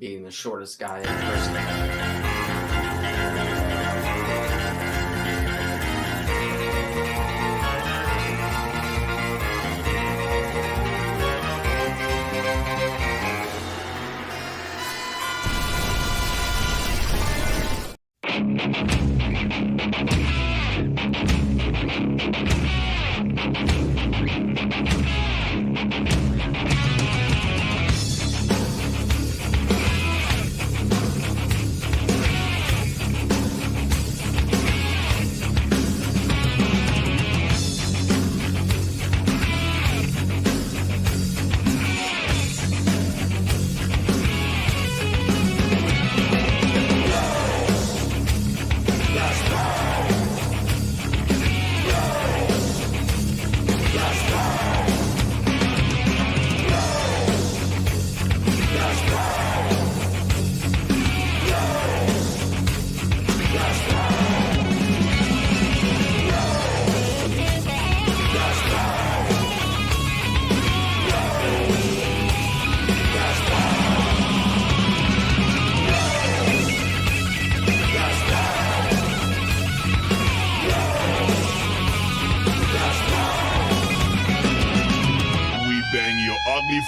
being the shortest guy in person.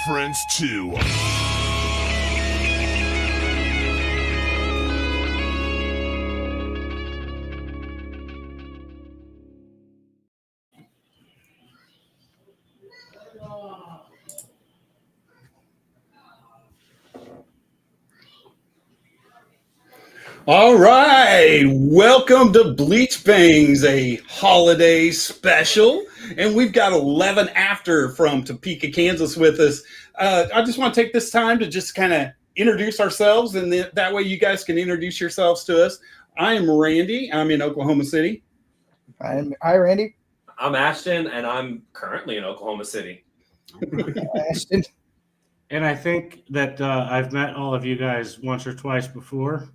Friends too. All right, welcome to Bleach Bangs, a holiday special, and we've got 11 After from Topeka, Kansas with us. I just want to take this time to just kind of introduce ourselves, and that way you guys can introduce yourselves to us. I am Randy. I'm in Oklahoma City. Hi, Randy. I'm Ashton, and I'm currently in Oklahoma City. Ashton. And I think that I've met all of you guys once or twice before.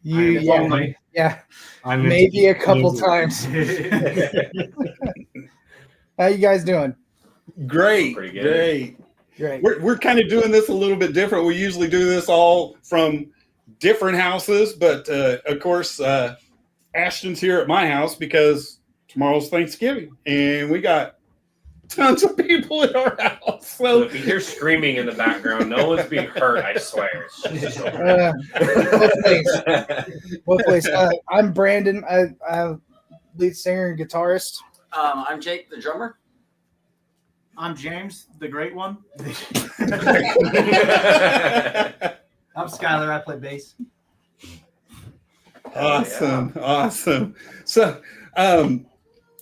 Yeah, maybe a couple times. How you guys doing? Great, Pretty good. Great. We're kind of doing this a little bit different. We usually do this all from different houses, but of course, Ashton's here at my house because tomorrow's Thanksgiving, and we got tons of people at our house. So if you hear screaming in the background, no one's being hurt, I swear. Both ways. I'm Brandon. I'm lead singer and guitarist. I'm Jake, the drummer. I'm James, the great one. I'm Skylar. I play bass. Awesome. So,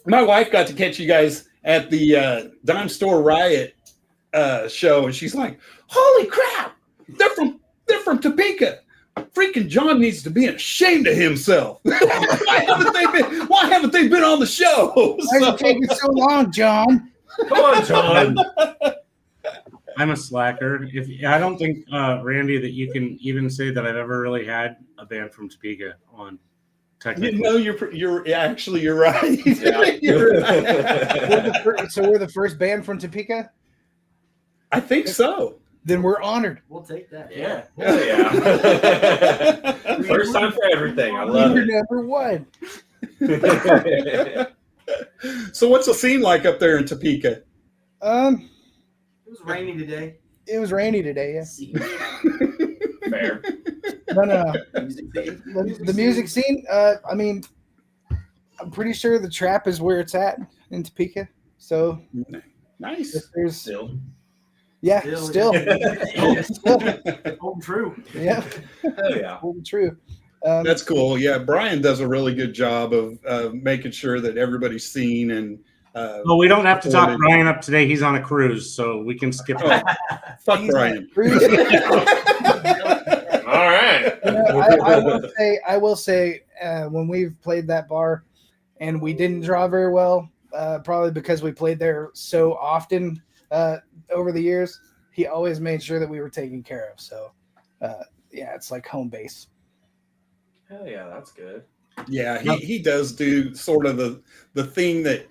my wife got to catch you guys at the Dime Store Riot show, and she's like, "Holy crap! They're from Topeka. Freaking John needs to be ashamed of himself. Why haven't they been on the show? Why is it taking so long, John? Come on, John." I'm a slacker. I don't think, Randy, that you can even say that I've ever really had a band from Topeka on. Technically, you're right. Yeah. You're right. So we're the first band from Topeka? I think so. Then we're honored. We'll take that. Yeah. Hell yeah. First time for everything. I love We're it. number one. So what's the scene like up there in Topeka? It was rainy today. It was rainy today, yeah. Fair. No. The music scene, I mean, I'm pretty sure the trap is where it's at in Topeka. So Nice. if there's Still. yeah, still. Hold true. Yeah. Hell yeah. Hold true. That's cool. Yeah, Brian does a really good job of making sure that everybody's seen and. well, we don't have to talk Brian up today. He's on a cruise, so we can skip it. Fuck Brian. All right. I will say when we've played that bar and we didn't draw very well, probably because we played there so often over the years, he always made sure that we were taken care of. So, yeah, it's like home base. Hell yeah, that's good. Yeah, he does do sort of the thing that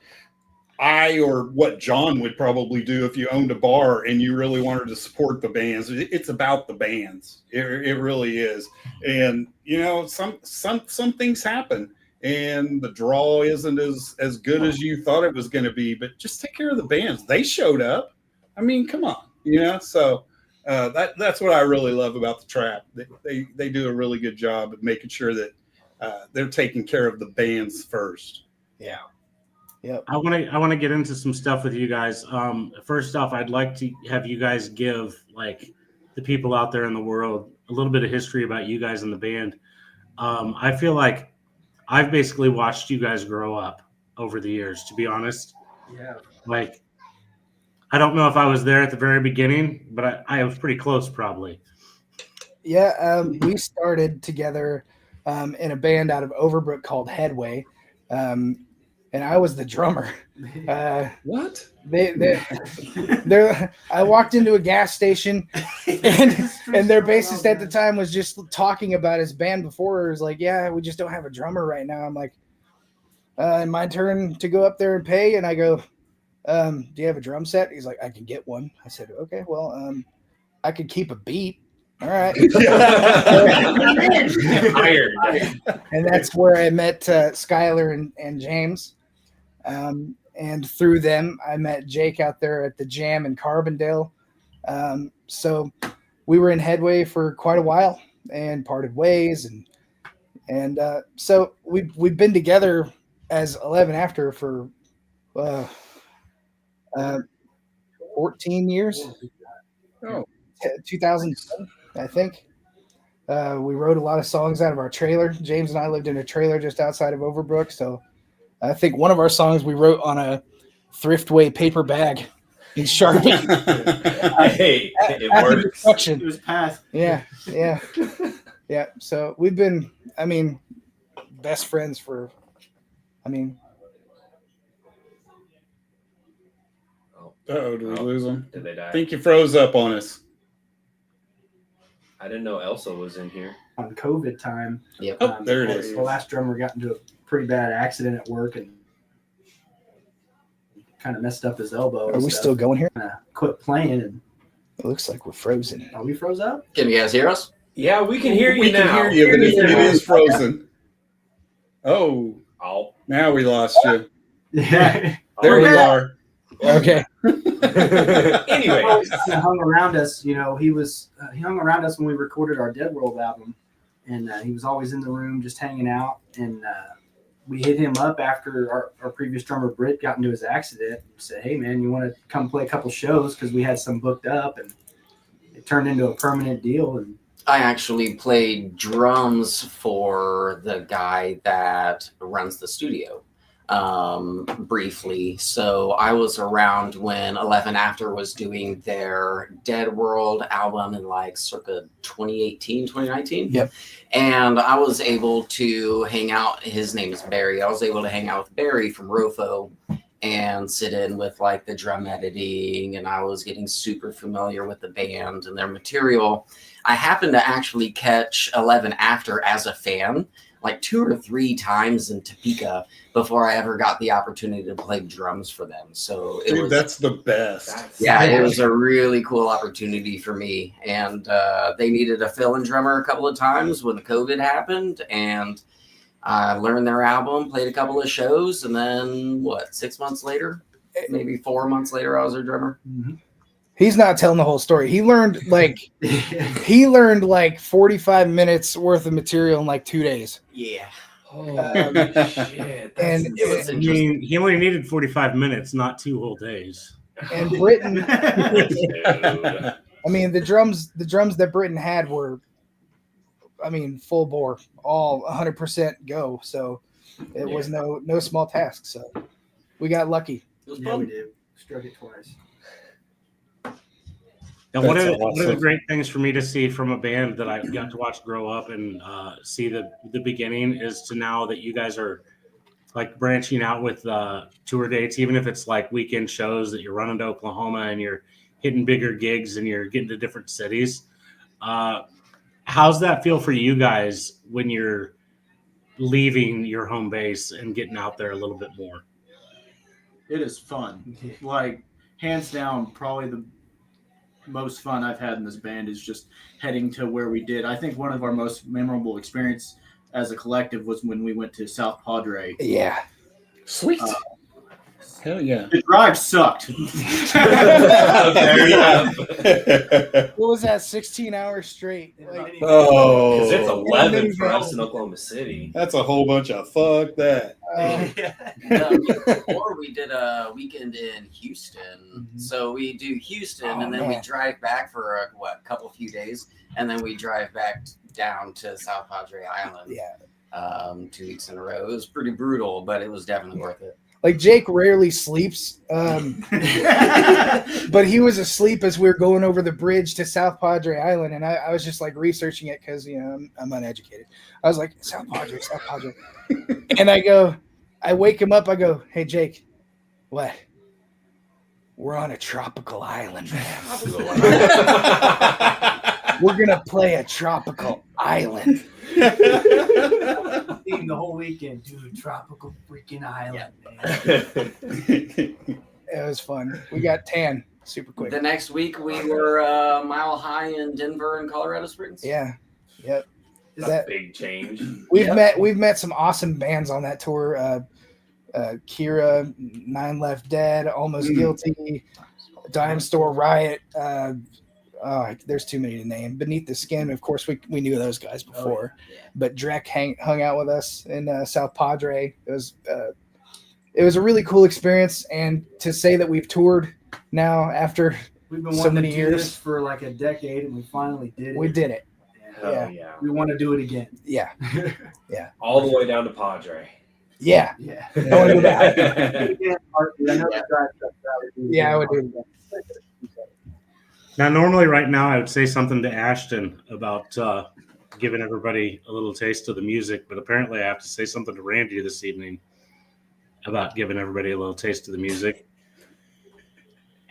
I or what John would probably do if you owned a bar and you really wanted to support the bands. It's about the bands. It really is. And you know, some things happen, and the draw isn't as good as you thought it was going to be. But just take care of the bands. They showed up. I mean, come on, you know. So that's what I really love about the Trap. They do a really good job of making sure that they're taking care of the bands first. Yeah. I want to get into some stuff with you guys. First off, I'd like to have you guys give like the people out there in the world a little bit of history about you guys and the band. I feel like I've basically watched you guys grow up over the years, to be honest. Yeah. Like, I don't know if I was there at the very beginning, but I was pretty close probably. Yeah, we started together in a band out of Overbrook called Headway, and I was the drummer. What? I walked into a gas station, and their bassist at the time was just talking about his band before. It was like, yeah, we just don't have a drummer right now. I'm like, my turn to go up there and pay, and I go, do you have a drum set? He's like, I can get one. I said, okay, well, I could keep a beat. All right. Iron. And that's where I met Skylar and James. And through them, I met Jake out there at the Jam in Carbondale. So we were in Headway for quite a while and parted ways. And so we've been together as 11 After for 14 years. Oh. 2007, I think. We wrote a lot of songs out of our trailer. James and I lived in a trailer just outside of Overbrook. So I think one of our songs we wrote on a Thriftway paper bag in Sharpie. Hey, it After works. construction. It was past. Yeah. Yeah. So we've been, best friends for, Oh, did we lose them? Did they die? I think you froze up on us. I didn't know Elsa was in here. on COVID time. Yep. Oh, there it is. The last drummer got into a pretty bad accident at work and kind of messed up his elbow. Are we still going here? Quit playing, and It looks like we're frozen. are we froze up? Can you guys hear us? Yeah, we can hear you We now. can hear you, but it is frozen. Oh, Oh. now we lost you. Yeah. There you are. Okay. Anyway, He hung around us. You know, he hung around us when we recorded our Dead World album, and he was always in the room just hanging out. And we hit him up after our previous drummer Britt got into his accident and said, "Hey man, you want to come play a couple shows?" Because we had some booked up, and it turned into a permanent deal. And I actually played drums for the guy that runs the studio briefly. So I was around when 11 After was doing their Dead World album in like circa 2018, 2019. Yep. And I was able to hang out. His name is Barry. I was able to hang out with Barry from Rofo and sit in with like the drum editing, and I was getting super familiar with the band and their material. I happened to actually catch 11 After as a fan like 2 or 3 times in Topeka before I ever got the opportunity to play drums for them. So it Dude, was, that's the best. yeah, it was a really cool opportunity for me. And they needed a fill-in drummer a couple of times when the COVID happened, and I learned their album, played a couple of shows, and then 6 months later, maybe 4 months later, I was their drummer. He's not telling the whole story. He learned like 45 minutes worth of material in like 2 days. Yeah. Shit. And It was I interesting. mean, he only needed 45 minutes, not 2 whole days. and Britton, Dude. I mean, the drums that Britton had were, full bore, all 100% go. So it was no small task. So we got lucky. It was yeah, we fun. did. Struck it twice. And one of That's the awesome. great things for me to see from a band that I got to watch grow up and see the beginning is to now that you guys are like branching out with tour dates, even if it's like weekend shows that you're running to Oklahoma and you're hitting bigger gigs and you're getting to different cities. How's that feel for you guys when you're leaving your home base and getting out there a little bit more? It is fun. Like, hands down, probably the most fun I've had in this band is just heading to where we did. I think one of our most memorable experience as a collective was when we went to South Padre. Yeah. Sweet. Hell yeah. The drive sucked. Fair enough. What was that? 16 hours straight. Like, Oh, Because it's 11 minivan. for us in Oklahoma City. that's a whole bunch of fuck that. Before we did a weekend in Houston. So we do Houston and then we man. drive back for a few days. And then we drive back down to South Padre Island. yeah. 2 weeks in a row. It was pretty brutal, but it was definitely worth it. Like Jake rarely sleeps, but he was asleep as we were going over the bridge to South Padre Island, and I was just like researching it because I'm uneducated. I was like South Padre, and I wake him up. I go, "Hey Jake, what? We're on a tropical island, man. We're gonna play a tropical island." Eating the whole weekend, dude. Tropical freaking island, man. It was fun. We got tan super quick. The next week we were Mile High in Denver and Colorado Springs. Yeah, yep. That's That- a big change. We've met some awesome bands on that tour. Kira, Nine Left Dead, Almost Guilty, Dime Store Riot. There's too many to name. Beneath the Skin, of course, we knew those guys before, but Drek hung out with us in South Padre. It was a really cool experience, and to say that we've toured now after We've been So wanting many to do years. this for like a decade, and we finally did it. we did it. Hell yeah. We want to do it again. Yeah, All the way down to Padre. yeah, Yeah. I want to go back. Yeah, I would do it. Now, normally, right now, I would say something to Ashton about giving everybody a little taste of the music, but apparently, I have to say something to Randy this evening about giving everybody a little taste of the music.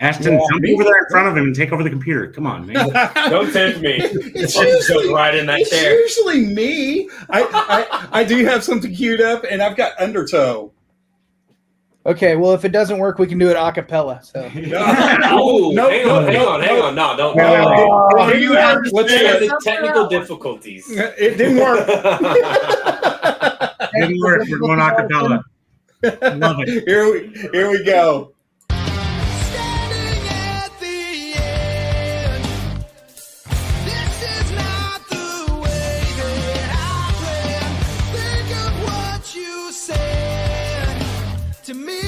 Ashton, jump over there in front of him and take over the computer. Come on, man. Don't tempt me. It's I'll just usually, go right in that it's chair. usually me. I do have something queued up, and I've got Undertow. Okay, well, if it doesn't work, we can do it a cappella. So Oh, Nope, hang nope, on. No, don't. Wait, wait, wait. Oh, you have what's There are that? the technical difficulties. It didn't work. Didn't work. We're going a cappella. Love it. Here we go. Standing at the end. This is not the way that I planned. Think of what you said to me.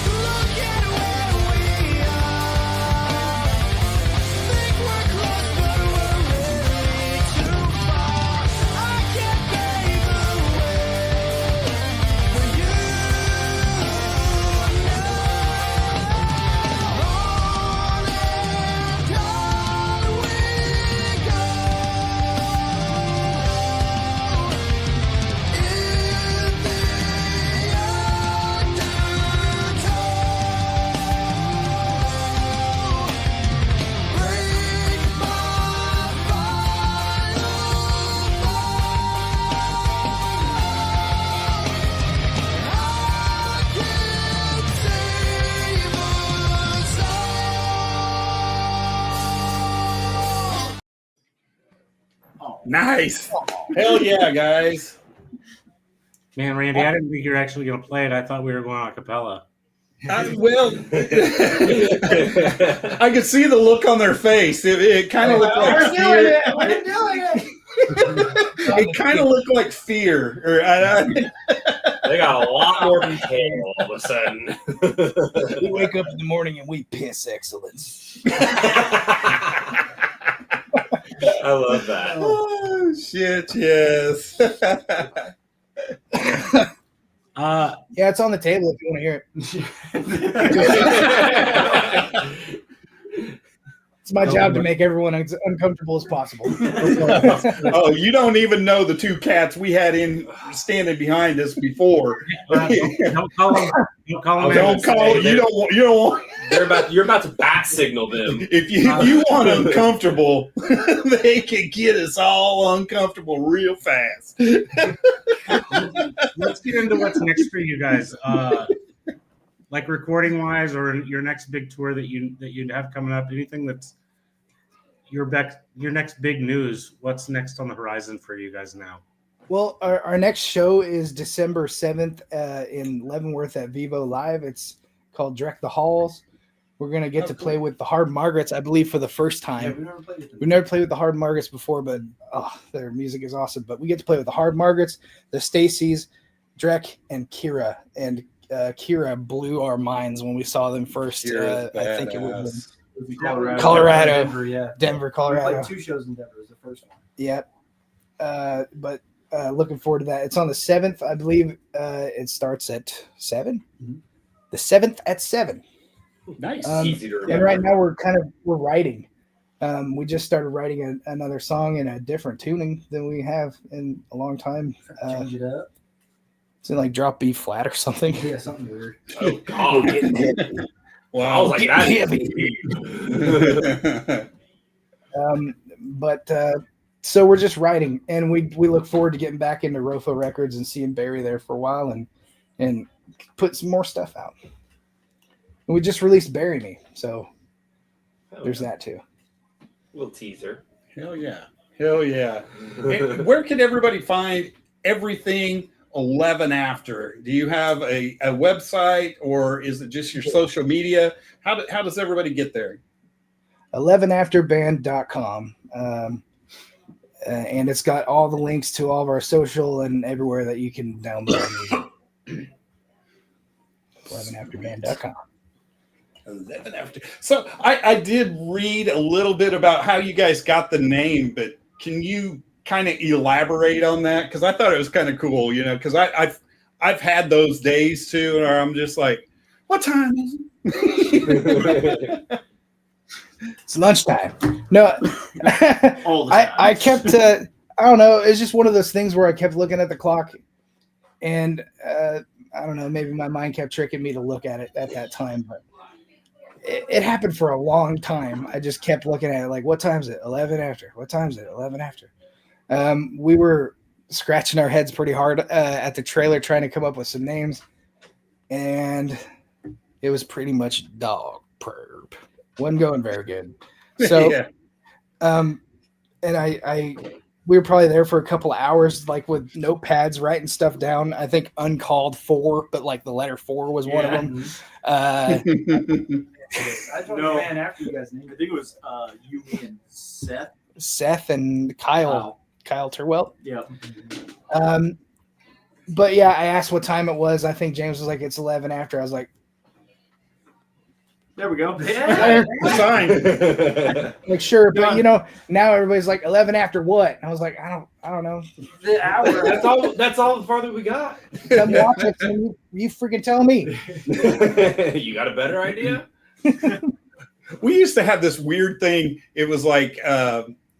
Look at where we are. Think we're close, but we're really too far. I can't pave the way for you Nice. Hell yeah, guys. Man, Randy, I didn't think you were actually going to play it. I thought we were going a cappella. Well, I could see the look on their face. It kind of looked like fear. We're doing it. It kind of looked like fear. They got a lot more detail all of a sudden. we wake up in the morning and we piss excellence. I love that. Oh shit! Yes. Yeah, it's on the table if you want to hear it. It's my job to make everyone as uncomfortable as possible. Oh, you don't even know the two cats we had in standing behind us before. Don't call them. Don't call them. Don't call. You don't want. You don't want. You're about to bat signal them. If you want uncomfortable, they can get us all uncomfortable real fast. Let's get into what's next for you guys. Like recording wise, or your next big tour that you have coming up. Anything that's your next big news. What's next on the horizon for you guys now? Well, our next show is December 7th in Leavenworth at Vivo Live. It's called Direct the Halls. We're going to get to play with the Hard Margaret's, I believe, for the first time. Yeah, We've never played with the Hard Margaret's before, but their music is awesome. But we get to play with the Hard Margaret's, the Stacys, Drek, and Kira. And Kira blew our minds when we saw them first. I think it was Colorado. Denver, yeah. Denver, We Colorado. played 2 shows in Denver. It was the first one. Yep. But looking forward to that. It's on the 7th, I believe. It starts at 7. Mhm. The 7th at 7. Nice. Easy to remember. And right now we're writing. We just started writing another song in a different tuning than we have in a long time. Change it up. It's in like drop B flat or something. Yeah, something weird. Oh, God. I Wow. was like, that. But so we're just writing, and we look forward to getting back into Rofo Records and seeing Barry there for a while and put some more stuff out. And we just released Bury Me, so there's that too. Little teaser. Hell yeah. Hell yeah. And where can everybody find everything 11 After? Do you have a website, or is it just your social media? How does everybody get there? 11afterband.com. And it's got all the links to all of our social and everywhere that you can download music. 11afterband.com. 11 After. So I did read a little bit about how you guys got the name, but can you kind of elaborate on that? Because I thought it was kind of cool, because I've had those days too, where I'm just like, what time is it? It's lunchtime. No, All the time. I kept, I don't know. It's just one of those things where I kept looking at the clock, and I don't know, maybe my mind kept tricking me to look at it at that time, but it happened for a long time. I just kept looking at it like, what time is it? 11 after. What time is it? 11 after. We were scratching our heads pretty hard at the trailer trying to come up with some names, and it was pretty much dog perp. Wasn't going very good. So, Yeah. and we were probably there for a couple of hours, like with notepads, writing stuff down. I think uncalled 4, but like the letter 4 was one of them. I joined No. the band after you guys named I it. think it was you, me, and Seth. Seth and Kyle Terwell. Yeah. But yeah, I asked what time it was. I think James was like, it's 11 after. I was like, There we go. "There." Sign. Like, sure. But now everybody's like 11 after what? And I was like, I don't know. The hour. That's all the farther we got. Come watch it. And you freaking tell me. You got a better idea? We used to have this weird thing. It was like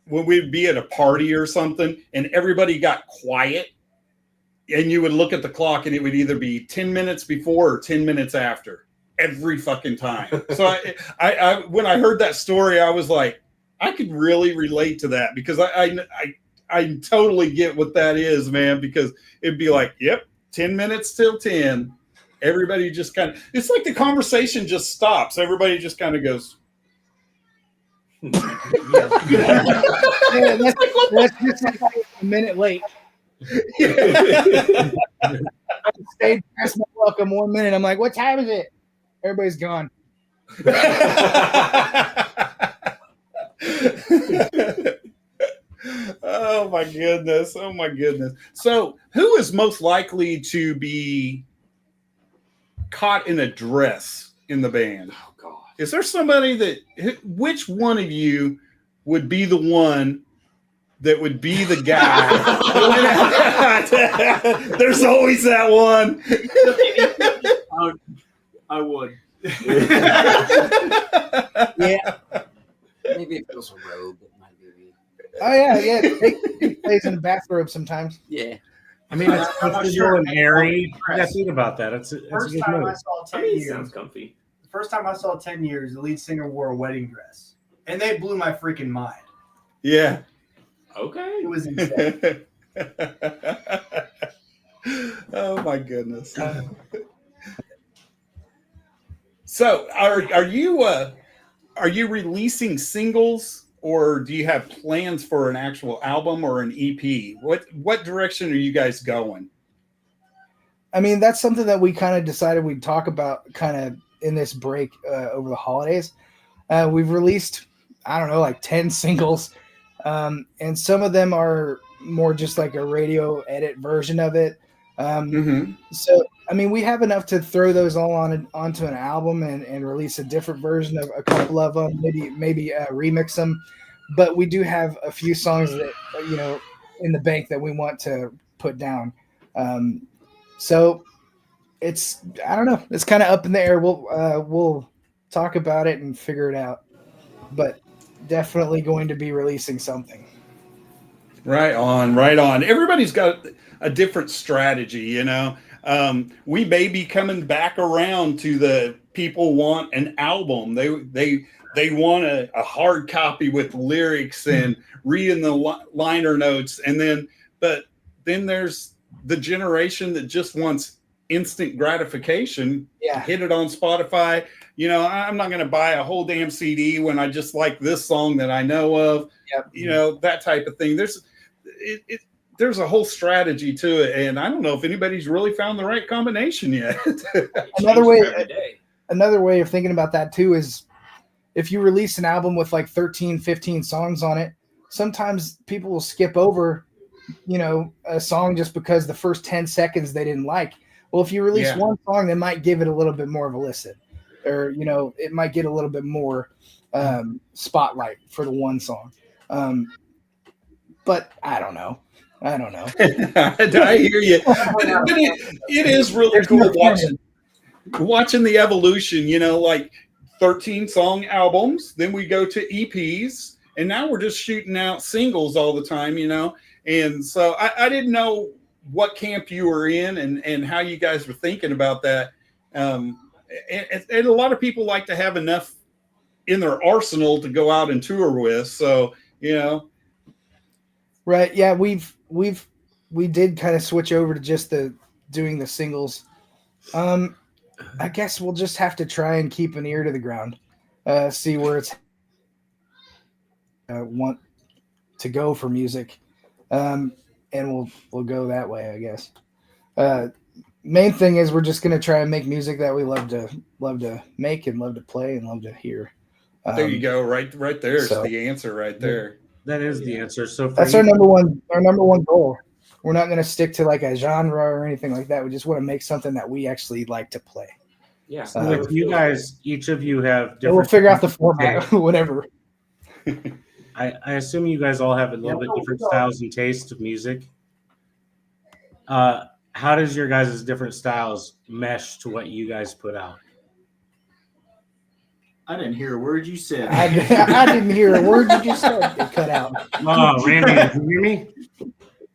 when we'd be at a party or something and everybody got quiet, and you would look at the clock and it would either be 10 minutes before or 10 minutes after every fucking time. So I when I heard that story, I was like, I could really relate to that, because I totally get what that is, man, because it'd be like, yep, 10 minutes till 10. Everybody just kind of, it's like the conversation just stops. Everybody just kind of goes, Yeah, that's just like a minute late. I stayed past my welcome 1 minute. I'm like, what time is it? Everybody's gone. Oh my goodness. Oh my goodness. So who is most likely to be caught in a dress in the band? Oh, God. Is there somebody which one of you would be the one that would be the guy? There's always that one. I would. Yeah. Maybe if it was a robe, it might be. Oh yeah. He plays in a bathrobe sometimes. Yeah. I mean, it's I'm not comfortable sure. and airy. Yeah, think about that. It's a First good time move. I saw I 10 mean, it years. sounds comfy. The first time I saw 10 years, the lead singer wore a wedding dress, and they blew my freaking mind. Yeah. Okay. It was insane. Oh my goodness. So are you releasing singles, or do you have plans for an actual album or an EP? What direction are you guys going? I mean, that's something that we kind of decided we'd talk about kind of in this break over the holidays. We've released, I don't know, like 10 singles. And some of them are more just like a radio edit version of it. So, I mean, we have enough to throw those all onto an album and release a different version of a couple of them, maybe remix them. But we do have a few songs that, in the bank that we want to put down. So it's, I don't know, it's kind of up in the air. We'll talk about it and figure it out, but definitely going to be releasing something. Right on. Everybody's got a different strategy, we may be coming back around to the people want an album. They want a hard copy with lyrics and reading the liner notes. But then there's the generation that just wants instant gratification. Yeah. Hit it on Spotify. I'm not going to buy a whole damn CD when I just like this song that I know of. Yep. That type of thing. There's a whole strategy to it, and I don't know if anybody's really found the right combination yet. Another Every day. way of thinking about that too is if you release an album with like 13, 15 songs on it, sometimes people will skip over, a song just because the first 10 seconds they didn't like. Well, if you release one song, they might give it a little bit more of a listen, or, it might get a little bit more spotlight for the one song. But I don't know. I hear you. But it is really cool watching the evolution, like 13 song albums. Then we go to EPs, and now we're just shooting out singles all the time, And so I didn't know what camp you were in and how you guys were thinking about that. And a lot of people like to have enough in their arsenal to go out and tour with. So, Right. Yeah. We did kind of switch over to just doing the singles. I guess we'll just have to try and keep an ear to the ground, see where it's want to go for music. And we'll go that way, I guess. Main thing is we're just going to try and make music that we love to make and love to play and love to hear. There you go. Right there's so- the answer right there. That is the answer. So for That's you, our number one goal. We're not going to stick to like a genre or anything like that. We just want to make something that we actually like to play. Yeah. with you guys, each of you have And we'll different. figure out the format, whatever. I assume you guys all have a little bit different styles and tastes of music. How does your guys' different styles mesh to what you guys put out? I didn't hear a word you said. I didn't hear a word you just said. It cut out. Oh, Randy, did you hear me?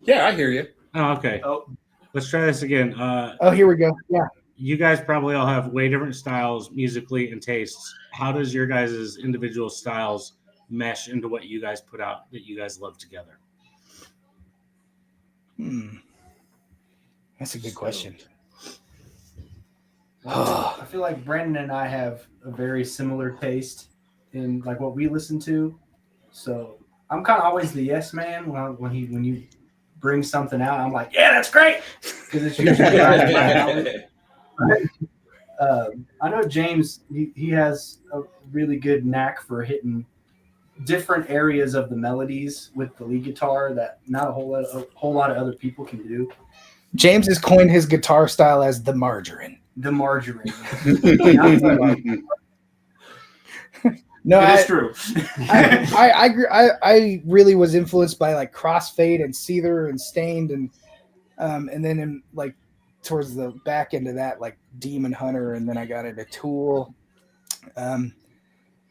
Yeah, I hear you. Oh, okay. Oh, Let's try this again. Oh, here we go. Yeah. You guys probably all have way different styles musically and tastes. How does your guys' individual styles mesh into what you guys put out that you guys love together? That's a good question. I feel like Brandon and I have a very similar taste in like what we listen to. So I'm kind of always the yes man when you bring something out. I'm like, yeah, that's great, because it's usually right in my alley. I know James. He has a really good knack for hitting different areas of the melodies with the lead guitar that not a whole lot of other people can do. James has coined his guitar style as the margarine. The margarine. No, it is true. I agree. I really was influenced by like Crossfade and Seether and Stained and then in like towards the back end of that, like Demon Hunter, and then I got into Tool.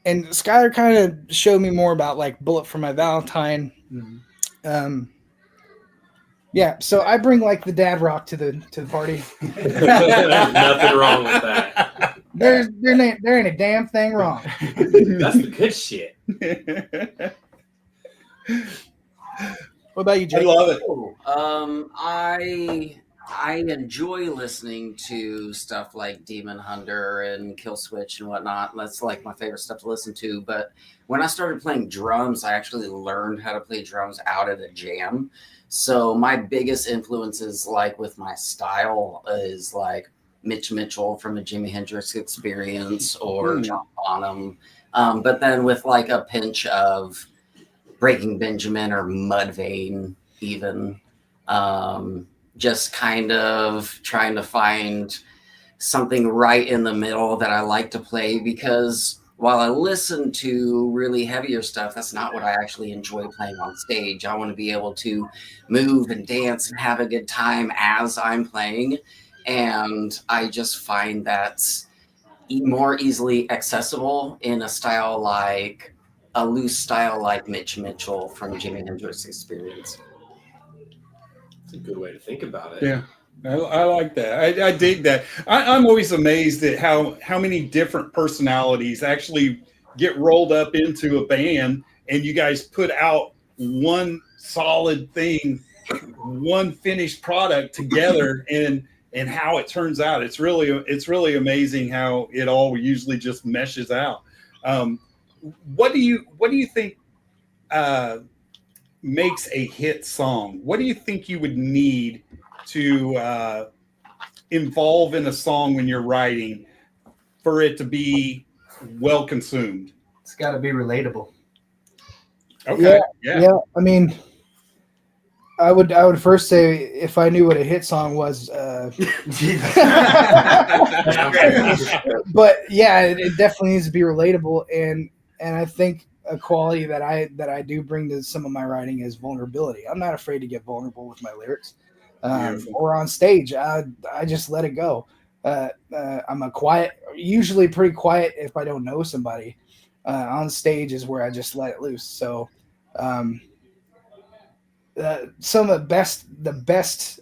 and Skylar kind of showed me more about like Bullet for My Valentine. Yeah, so I bring like the dad rock to the party. Nothing wrong with that. There ain't a damn thing wrong. That's the good shit. What about you, I Jake? love it. I enjoy listening to stuff like Demon Hunter and Kill Switch and whatnot. That's like my favorite stuff to listen to. But when I started playing drums, I actually learned how to play drums out at a jam. So my biggest influences, like with my style, is like Mitch Mitchell from the Jimi Hendrix Experience or John Bonham. But then with like a pinch of Breaking Benjamin or Mudvayne, even. Just kind of trying to find something right in the middle that I like to play, because while I listen to really heavier stuff, that's not what I actually enjoy playing on stage. I want to be able to move and dance and have a good time as I'm playing. And I just find that's more easily accessible in a style like a loose style like Mitch Mitchell from Jimi Hendrix Experience. That's a good way to think about it. Yeah, I like that. I dig that. I'm always amazed at how many different personalities actually get rolled up into a band, and you guys put out one solid thing, one finished product together, and how it turns out. It's really amazing how it all usually just meshes out. What do you think makes a hit song? What do you think you would need to involve in a song when you're writing for it to be well consumed? It's got to be relatable. Okay. Yeah. I mean, I would first say if I knew what a hit song was, but yeah, it definitely needs to be relatable, and I think a quality that I do bring to some of my writing is vulnerability. I'm not afraid to get vulnerable with my lyrics, or on stage. I just let it go. I'm usually pretty quiet if I don't know somebody. On stage is where I just let it loose. So, some of the best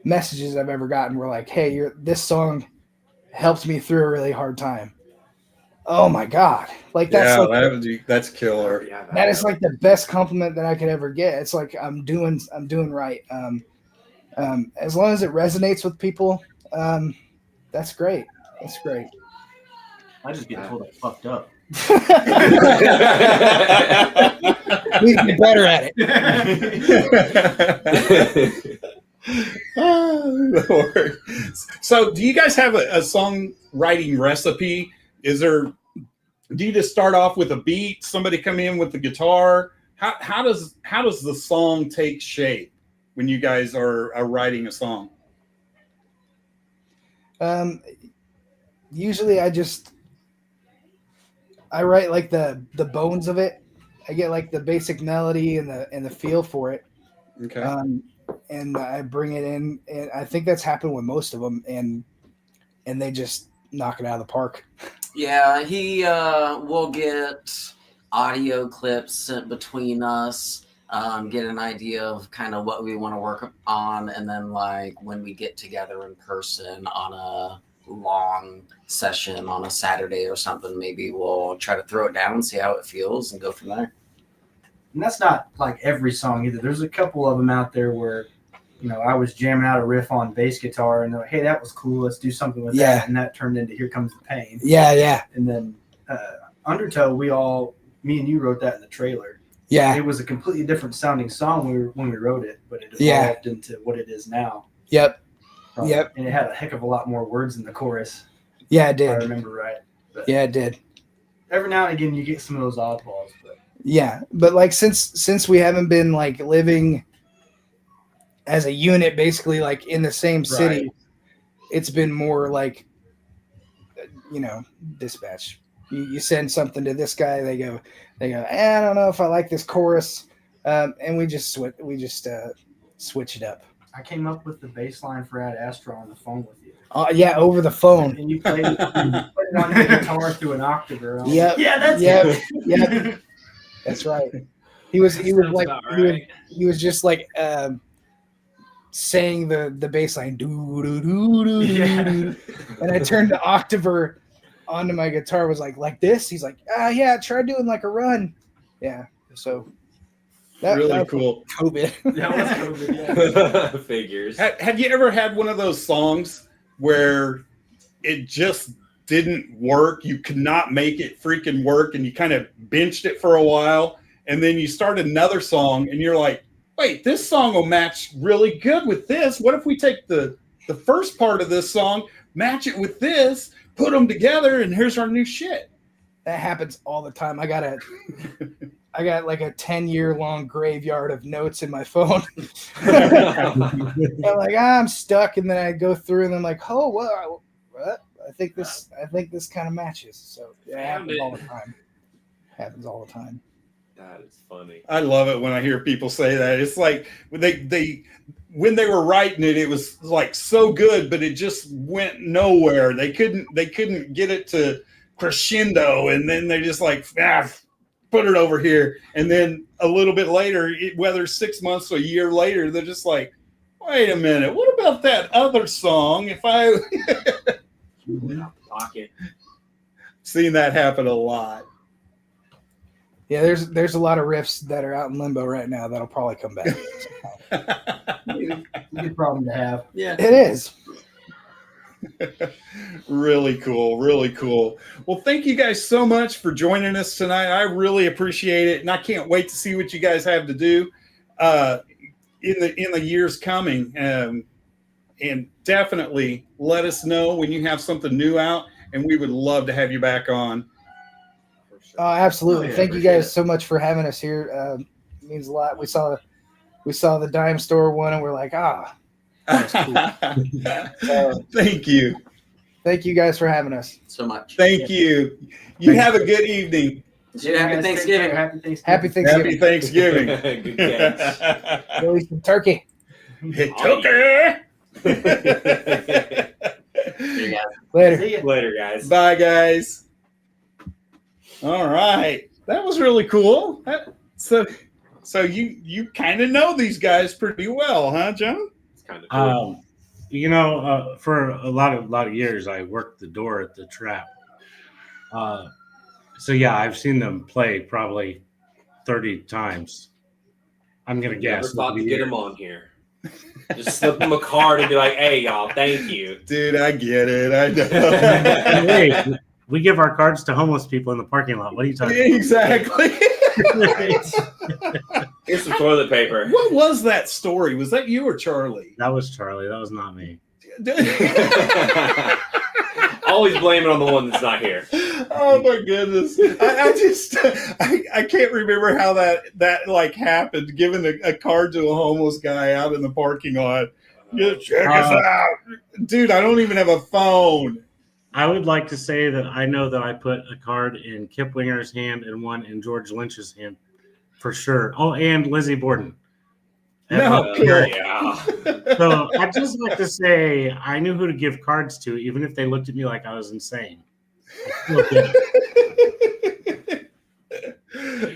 messages I've ever gotten were like, "Hey, this song helped me through a really hard time." Oh my God. Like that's killer. That is like the best compliment that I could ever get. It's like I'm doing right. As long as it resonates with people, that's great. That's great. I just get told I fucked up. We can get better at it. Oh, Lord. So do you guys have a songwriting recipe? Do you just start off with a beat, somebody come in with the guitar? How does the song take shape when you guys are writing a song? Usually I write like the bones of it. I get like the basic melody and the feel for it. Okay. And I bring it in, and I think that's happened with most of them, and they just knock it out of the park. Yeah, he will get audio clips sent between us, get an idea of kind of what we want to work on, and then like when we get together in person on a long session on a Saturday or something, maybe we'll try to throw it down, see how it feels, and go from there. And that's not like every song either. There's a couple of them out there where, I was jamming out a riff on bass guitar and they're like, hey, that was cool. Let's do something with that. And that turned into Here Comes the Pain. Yeah. And then Undertow, me and you wrote that in the trailer. Yeah. It was a completely different sounding song when we wrote it, but it evolved into what it is now. Yep. And it had a heck of a lot more words in the chorus. Yeah, it If I did. remember right. But Yeah, it did. every now and again, you get some of those oddballs. But Yeah, but like since we haven't been like living as a unit, basically like in the same city, it's been more like, dispatch. You send something to this guy, they go, I don't know if I like this chorus, and we just switch it up. I came up with the bass line for Ad Astra on the phone with you. Yeah, over the phone. And you played it on the guitar through an octave. Yep. Yeah, that's Yep. it. Yep. That's right. He was like he was just like saying the bass line doo doo doo doo Yeah. doo, and I turned the octaver onto my guitar, was like this. He's like, yeah, try doing like a run. Yeah. So Really that was cool. COVID. That was COVID. Yeah. Figures. Have you ever had one of those songs where it just didn't work? You could not make it freaking work, and you kind of benched it for a while, and then you start another song, and you're like, wait, this song will match really good with this. What if we take the first part of this song, match it with this, put them together, and here's our new shit? That happens all the time. I got like a 10-year long graveyard of notes in my phone. I'm like, I'm stuck, and then I go through, and I'm like, oh, what? I think this kind of matches. So yeah, it happens all the time. Happens all the time. That is funny. I love it when I hear people say that. It's like when they were writing it, it was like so good, but it just went nowhere. They couldn't get it to crescendo, and then they just like put it over here, and then a little bit later, whether 6 months or a year later, they're just like, wait a minute, what about that other song? If I Pocket. seen that happen a lot. Yeah, there's a lot of riffs that are out in limbo right now that'll probably come back. Good problem to have. Yeah. It is. Really cool. Well, thank you guys so much for joining us tonight. I really appreciate it, and I can't wait to see what you guys have to do in the years coming. And definitely let us know when you have something new out, and we would love to have you back on. Oh, absolutely. Oh, yeah, Thank you appreciate guys so much for having us here. It means a lot. We saw the dime store one, and we're like, Thank you. thank you guys for having us. So much. Thank you. You have a good evening. Yeah, happy Guys, take Thanksgiving. care. Happy Thanksgiving. Happy Happy Thanksgiving. Thanksgiving. Good catch. Go eat some turkey. Tucker. See you guys. Later. See ya. Later, guys. Bye, guys. All right, that was really cool. So you kind of know these guys pretty well, huh, John? It's kind of cool. For a lot of years, I worked the door at the Trap. So yeah, I've seen them play probably 30 times. I'm gonna Never guess. thought to get him on here. Just slip him a card and be like, "Hey, y'all, thank you." Dude, I get it. I know. Hey, we give our cards to homeless people in the parking lot. What are you talking about? Exactly. Here's some toilet paper. What was that story? Was that you or Charlie? That was Charlie. That was not me. Always blame it on the one that's not here. Oh my goodness! I can't remember how that like happened. Giving a card to a homeless guy out in the parking lot. Just check us out, dude. I don't even have a phone. I would like to say that I know that I put a card in Kip Winger's hand and one in George Lynch's hand for sure. Oh, and Lizzie Borden. No, cool. Yeah. So I'd just like to say I knew who to give cards to, even if they looked at me like I was insane. I still did.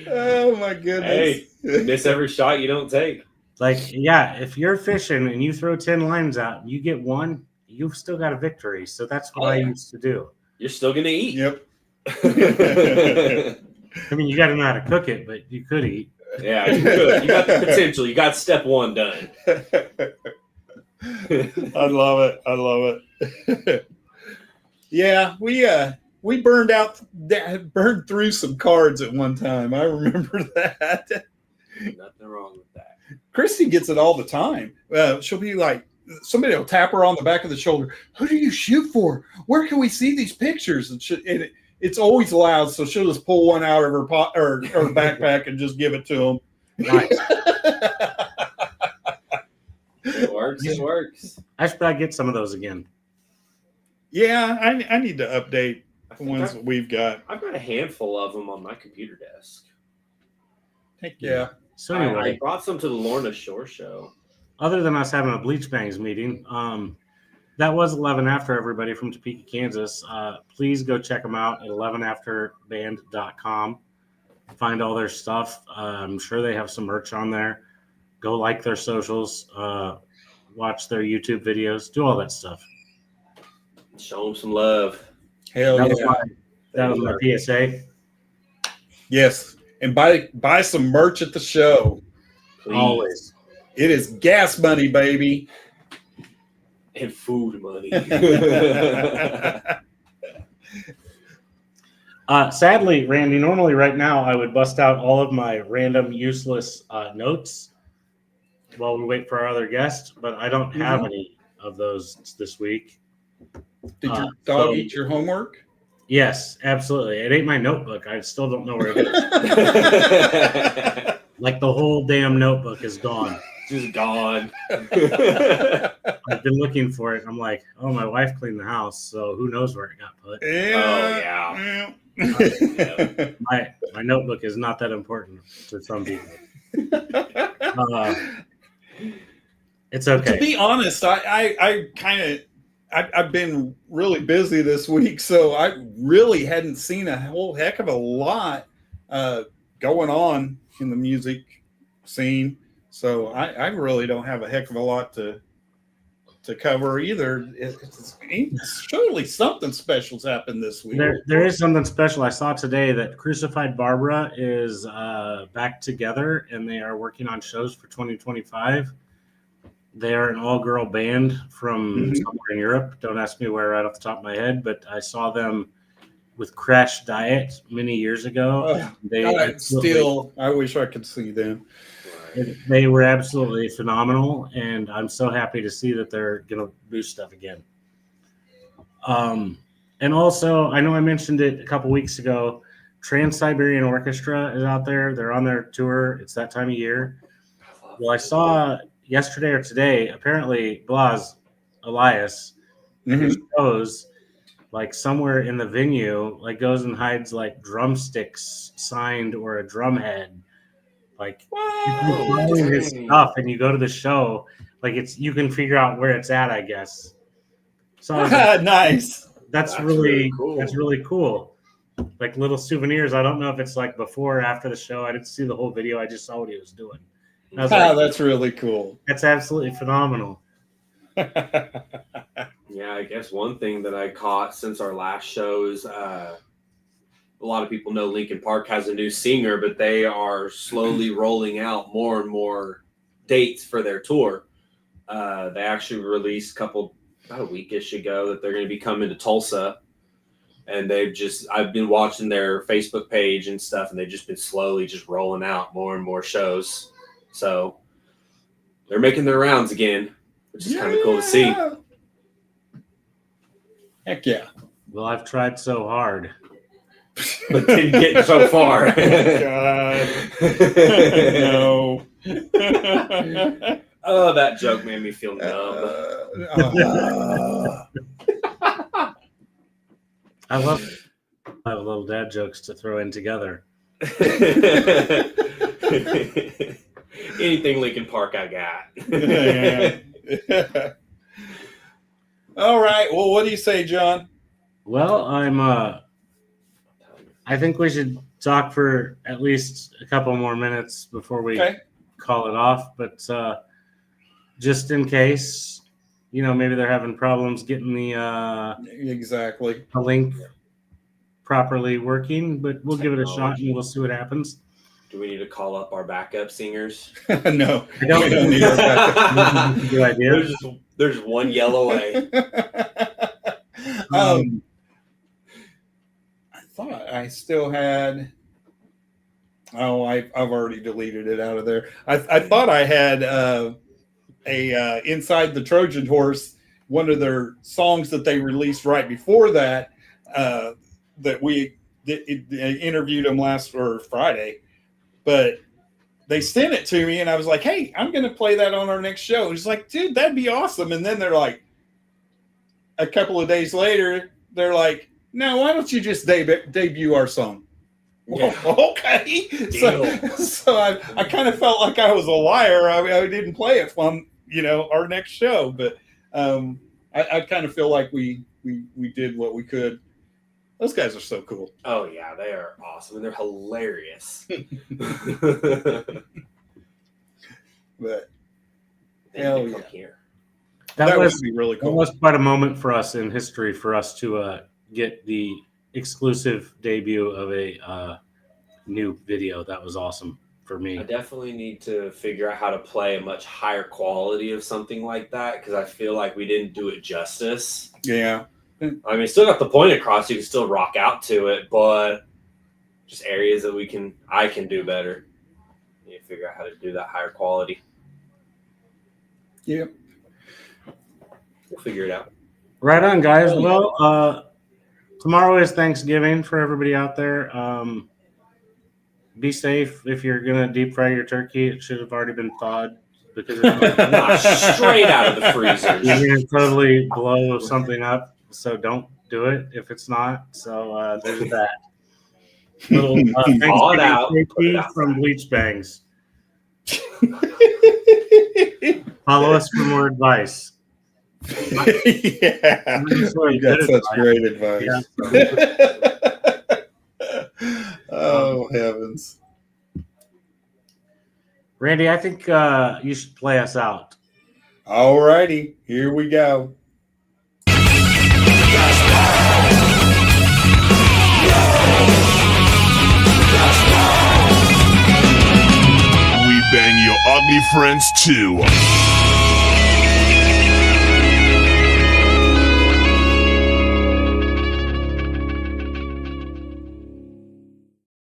Oh my goodness! Hey, miss every shot you don't take. Like, yeah, if you're fishing and you throw 10 lines out and you get one, you've still got a victory. So that's what I used to do. You're still gonna eat. Yep. I mean, you got to know how to cook it, but you could eat. Yeah, you could. You got the potential. You got step one done. I love it. Yeah, we burned through some cards at one time. I remember that. Nothing wrong with that. Christy gets it all the time. She'll be like, somebody will tap her on the back of the shoulder. Who do you shoot for? Where can we see these pictures? And it's always loud, so she'll just pull one out of her or her backpack and just give it to them. Nice. It works. It works. I should probably get some of those again. Yeah, I need to update I the think ones that we've got. I've got a handful of them on my computer desk. Heck yeah. So I anyway, brought some to the Lorna Shore show. other than us having a Bleach Bangs meeting, that was 11 After, everybody from Topeka, Kansas. Please go check them out at 11afterband.com. Find all their stuff. I'm sure they have some merch on there. Go like their socials, watch their YouTube videos, do all that stuff. Show them some love. Hell That was yeah. my PSA. Yes. And buy some merch at the show. Please. Always. It is gas money, baby. And food money. Sadly, Randy, normally right now I would bust out all of my random useless notes while we wait for our other guest, but I don't have any of those this week. Did your dog so- eat your homework? Yes, absolutely. It ate my notebook. I still don't know where it is. Like the whole damn notebook is gone. Just gone. I've been looking for it. I'm like, oh, my wife cleaned the house, so who knows where it got put. Yeah. My notebook is not that important to some people. It's okay. To be honest, I've been really busy this week, so I really hadn't seen a whole heck of a lot going on in the music scene. So I really don't have a heck of a lot to cover either. Surely something special's happened this week. There is something special. I saw today that Crucified Barbara is back together, and they are working on shows for 2025. They are an all-girl band from somewhere in Europe. Don't ask me where right off the top of my head, but I saw them with Crash Diet many years ago. I wish I could see them. They were absolutely phenomenal, and I'm so happy to see that they're going to do stuff again. And also, I know I mentioned it a couple weeks ago, Trans-Siberian Orchestra is out there. They're on their tour. It's that time of year. Well, I saw yesterday or today, apparently Blas Elias goes like somewhere in the venue, like goes and hides like drumsticks signed or a drum head. Like you can find his stuff and you go to the show, like you can figure out where it's at, I guess. So I was like, Nice. that's really cool. Like little souvenirs. I don't know if it's like before or after the show. I didn't see the whole video. I just saw what he was doing. I was like, That's really cool. that's absolutely phenomenal. Yeah, I guess one thing that I caught since our last show is a lot of people know Linkin Park has a new singer, but they are slowly rolling out more and more dates for their tour. They actually released about a weekish ago that they're going to be coming to Tulsa. And I've been watching their Facebook page and stuff, and they've just been slowly just rolling out more and more shows. So they're making their rounds again, which is kind of cool to see. Heck yeah. Well, I've tried so hard. But didn't get so far. God. No. Oh, that joke made me feel numb. I love little dad jokes to throw in together. Anything Linkin Park I got. All right. Well, what do you say, John? Well, I think we should talk for at least a couple more minutes before we call it off. But just in case, maybe they're having problems getting the link properly working. But we'll give it a shot and we'll see what happens. Do we need to call up our backup singers? No. I don't. We don't need our backup. Good idea. There's one yell away. I thought I still had. Oh, I've already deleted it out of there. I thought I had a Inside the Trojan Horse, one of their songs that they released right before that. That we interviewed them last Friday, but they sent it to me, and I was like, "Hey, I'm going to play that on our next show." He's like, "Dude, that'd be awesome." And then they're like, a couple of days later, they're like, "No, why don't you just debut our song?" Yeah. Well, okay. So I kind of felt like I was a liar. I didn't play it from our next show, but I kind of feel like we did what we could. Those guys are so cool. Oh yeah, they are awesome and they're hilarious. But They Hell need to come yeah. here. that was would be really that cool. was quite a moment for us in history for us to get the exclusive debut of a new video. That was awesome for me. I definitely need to figure out how to play a much higher quality of something like that because I feel like we didn't do it justice. Yeah. I mean, still got the point across. You can still rock out to it, but just areas that I can do better. You need to figure out how to do that higher quality. Yeah. We'll figure it out. Right on, guys. Oh, yeah. Well, tomorrow is Thanksgiving for everybody out there. Be safe if you're gonna deep fry your turkey. It should have already been thawed because Not straight out of the freezers. you're gonna totally blow something up. So don't do it if it's not. So there's that. Little Thaw it Thanksgiving out, put it turkey outside. from Bleach Bangs. Follow us for more advice. Yeah. Really You got good such advice. great advice. Yeah. Oh, heavens. Randy, I think you should play us out. All righty. Here we go. We bang your ugly friends too.